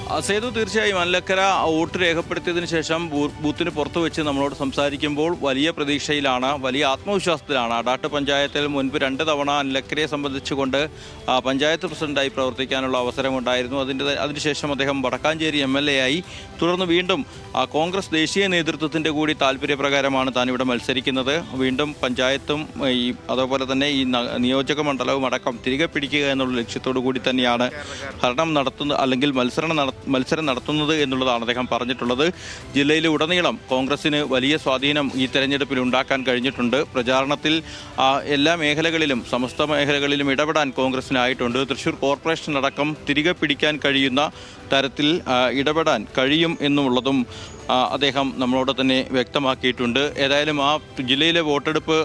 സേതു, തീർച്ചയായും അല്ലക്കര വോട്ട് രേഖപ്പെടുത്തിയതിനു ശേഷം ബൂത്തിന് പുറത്തു വെച്ച് നമ്മളോട് സംസാരിക്കുമ്പോൾ വലിയ പ്രതീക്ഷയിലാണ്, വലിയ ആത്മവിശ്വാസത്തിലാണ്. അടാട്ട് പഞ്ചായത്തിൽ മുൻപ് 2 തവണ അല്ലക്കരയെ സംബന്ധിച്ചുകൊണ്ട് പഞ്ചായത്ത് പ്രസിഡന്റായി പ്രവർത്തിക്കാനുള്ള അവസരമുണ്ടായിരുന്നു. അതിനുശേഷം അദ്ദേഹം വടക്കാഞ്ചേരി MLA ആയി. തുടർന്ന് വീണ്ടും കോൺഗ്രസ് ദേശീയ നേതൃത്വത്തിൻ്റെ കൂടി താല്പര്യപ്രകാരമാണ് താൻ ഇവിടെ മത്സരിക്കുന്നത്. വീണ്ടും പഞ്ചായത്തും അതേപോലെ തന്നെ ഈ നിയോജക മണ്ഡലവും അടക്കം തിരികെ പിടിക്കുക എന്നുള്ള ലക്ഷ്യത്തോടു കൂടി തന്നെയാണ് ഭരണം നടത്തുന്നത്, അല്ലെങ്കിൽ മത്സരം നടത്തുന്നത് എന്നുള്ളതാണ് അദ്ദേഹം പറഞ്ഞിട്ടുള്ളത്. ജില്ലയിൽ ഉടനീളം കോൺഗ്രസിന് വലിയ സ്വാധീനം ഈ തെരഞ്ഞെടുപ്പിൽ ഉണ്ടാക്കാൻ കഴിഞ്ഞിട്ടുണ്ട്. പ്രചാരണത്തിൽ എല്ലാ മേഖലകളിലും, സമസ്ത മേഖലകളിലും ഇടപെടാൻ കോൺഗ്രസിനായിട്ടുണ്ട്. തൃശ്ശൂർ കോർപ്പറേഷൻ അടക്കം തിരികെ പിടിക്കാൻ കഴിയുന്ന തരത്തിൽ ഇടപെടാൻ കഴിയും എന്നുള്ളതും അദ്ദേഹം നമ്മളോട് തന്നെ വ്യക്തമാക്കിയിട്ടുണ്ട്. ഏതായാലും ആ ജില്ലയിലെ വോട്ടെടുപ്പ്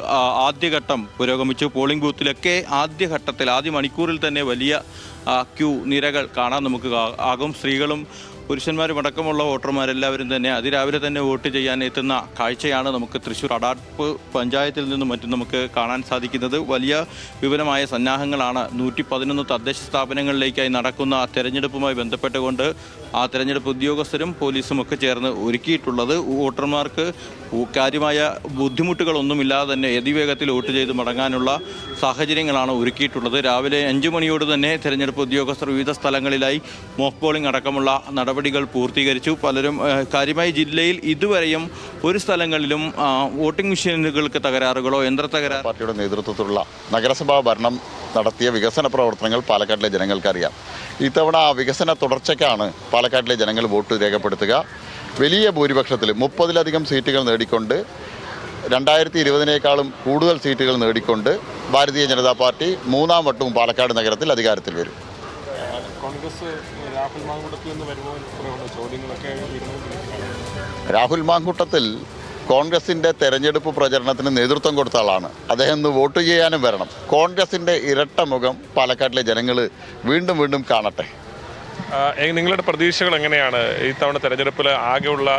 ആദ്യഘട്ടം പുരോഗമിച്ചു. പോളിംഗ് ബൂത്തിലൊക്കെ ആദ്യ മണിക്കൂറിൽ തന്നെ വലിയ നിരകൾ കാണാൻ നമുക്ക് ആകും. സ്ത്രീകളും പുരുഷന്മാരും അടക്കമുള്ള വോട്ടർമാരെല്ലാവരും തന്നെ അതിരാവിലെ തന്നെ വോട്ട് ചെയ്യാൻ എത്തുന്ന കാഴ്ചയാണ് നമുക്ക് തൃശ്ശൂർ അടാട്ട് പഞ്ചായത്തിൽ നിന്നും മറ്റും നമുക്ക് കാണാൻ സാധിക്കുന്നത്. വലിയ വിപുലമായ സന്നാഹങ്ങളാണ് 111 തദ്ദേശ സ്ഥാപനങ്ങളിലേക്കായി നടക്കുന്ന തെരഞ്ഞെടുപ്പുമായി ബന്ധപ്പെട്ടുകൊണ്ട് ആ തെരഞ്ഞെടുപ്പ് ഉദ്യോഗസ്ഥരും പോലീസും ഒക്കെ ചേർന്ന് ഒരുക്കിയിട്ടുള്ളത്. വോട്ടർമാർക്ക് കാര്യമായ ബുദ്ധിമുട്ടുകളൊന്നുമില്ലാതെ തന്നെ അതിവേഗത്തിൽ വോട്ട് ചെയ്ത് മടങ്ങാനുള്ള സാഹചര്യങ്ങളാണ് ഒരുക്കിയിട്ടുള്ളത്. രാവിലെ 5 മണിയോട് തന്നെ തെരഞ്ഞെടുപ്പ് ഉദ്യോഗസ്ഥർ വിവിധ സ്ഥലങ്ങളിലായി മോക്ക് പോളിംഗ് അടക്കമുള്ള നടപടികൾ പൂർത്തീകരിച്ചു. പലരും കാര്യമായി ജില്ലയിൽ ഇതുവരെയും ഒരു സ്ഥലങ്ങളിലും വോട്ടിംഗ് മെഷീനുകൾക്ക് തകരാറുകളോ യന്ത്ര തകരാറ് പാർട്ടിയുടെ നേതൃത്വത്തിലുള്ള നഗരസഭാ ഭരണം നടത്തിയ വികസന പ്രവർത്തനങ്ങൾ പാലക്കാട്ടിലെ ജനങ്ങൾക്കറിയാം. ഇത്തവണ ആ വികസന തുടർച്ചയ്ക്കാണ് പാലക്കാട്ടിലെ ജനങ്ങൾ വോട്ട് രേഖപ്പെടുത്തുക. വലിയ ഭൂരിപക്ഷത്തിൽ 30-ലധികം സീറ്റുകൾ നേടിക്കൊണ്ട് 2020-നേക്കാളും കൂടുതൽ സീറ്റുകൾ നേടിക്കൊണ്ട് ഭാരതീയ ജനതാ പാർട്ടി 3-ാം വട്ടവും പാലക്കാട് നഗരത്തിൽ അധികാരത്തിൽ വരും. രാഹുൽ മാങ്കൂട്ടത്തിൽ കോൺഗ്രസിൻ്റെ തെരഞ്ഞെടുപ്പ് പ്രചരണത്തിന് നേതൃത്വം കൊടുത്ത ആളാണ്. അദ്ദേഹം ഇന്ന് വോട്ട് ചെയ്യാനും വരണം. കോൺഗ്രസിൻ്റെ ഇരട്ട മുഖം പാലക്കാട്ടിലെ ജനങ്ങൾ വീണ്ടും വീണ്ടും കാണട്ടെ. നിങ്ങളുടെ പ്രതീക്ഷകൾ എങ്ങനെയാണ്? ഇത്തവണ തെരഞ്ഞെടുപ്പിൽ ആകെയുള്ള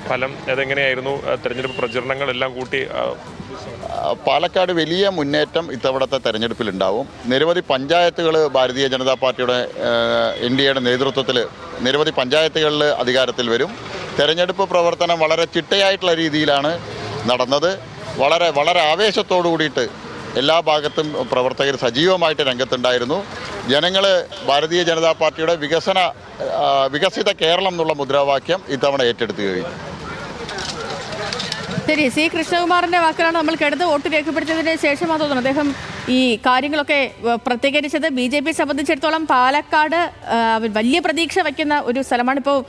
ഫലം അതെങ്ങനെയായിരുന്നു? തെരഞ്ഞെടുപ്പ് പ്രചരണങ്ങളെല്ലാം കൂട്ടി പാലക്കാട് വലിയ മുന്നേറ്റം ഇത്തവണത്തെ തെരഞ്ഞെടുപ്പിലുണ്ടാവും. നിരവധി പഞ്ചായത്തുകൾ ഭാരതീയ ജനതാ പാർട്ടിയുടെ NDAയുടെ നേതൃത്വത്തിൽ നിരവധി പഞ്ചായത്തുകളിൽ അധികാരത്തിൽ വരും. തെരഞ്ഞെടുപ്പ് പ്രവർത്തനം വളരെ ചിട്ടയായിട്ടുള്ള രീതിയിലാണ് നടന്നത്. വളരെ ആവേശത്തോടു കൂടിയിട്ട് എല്ലാ ഭാഗത്തും പ്രവർത്തകർ സജീവമായിട്ട് രംഗത്തുണ്ടായിരുന്നു. ജനങ്ങൾ ഭാരതീയ ജനതാ പാർട്ടിയുടെ വികസിത കേരളം എന്നുള്ള മുദ്രാവാക്യം ഇത്തവണ ഏറ്റെടുത്തു കഴിഞ്ഞു. ശരി, C. കൃഷ്ണകുമാറിന്റെ വാക്കുകളാണ് നമ്മൾ കേട്ടത്. വോട്ട് രേഖപ്പെടുത്തിയതിന് ശേഷമാണ് തോന്നുന്നു അദ്ദേഹം ഈ കാര്യങ്ങളൊക്കെ പ്രതികരിച്ചത്. BJP സംബന്ധിച്ചിടത്തോളം പാലക്കാട് വലിയ പ്രതീക്ഷ വയ്ക്കുന്ന ഒരു സ്ഥലമാണ്. ഇപ്പോൾ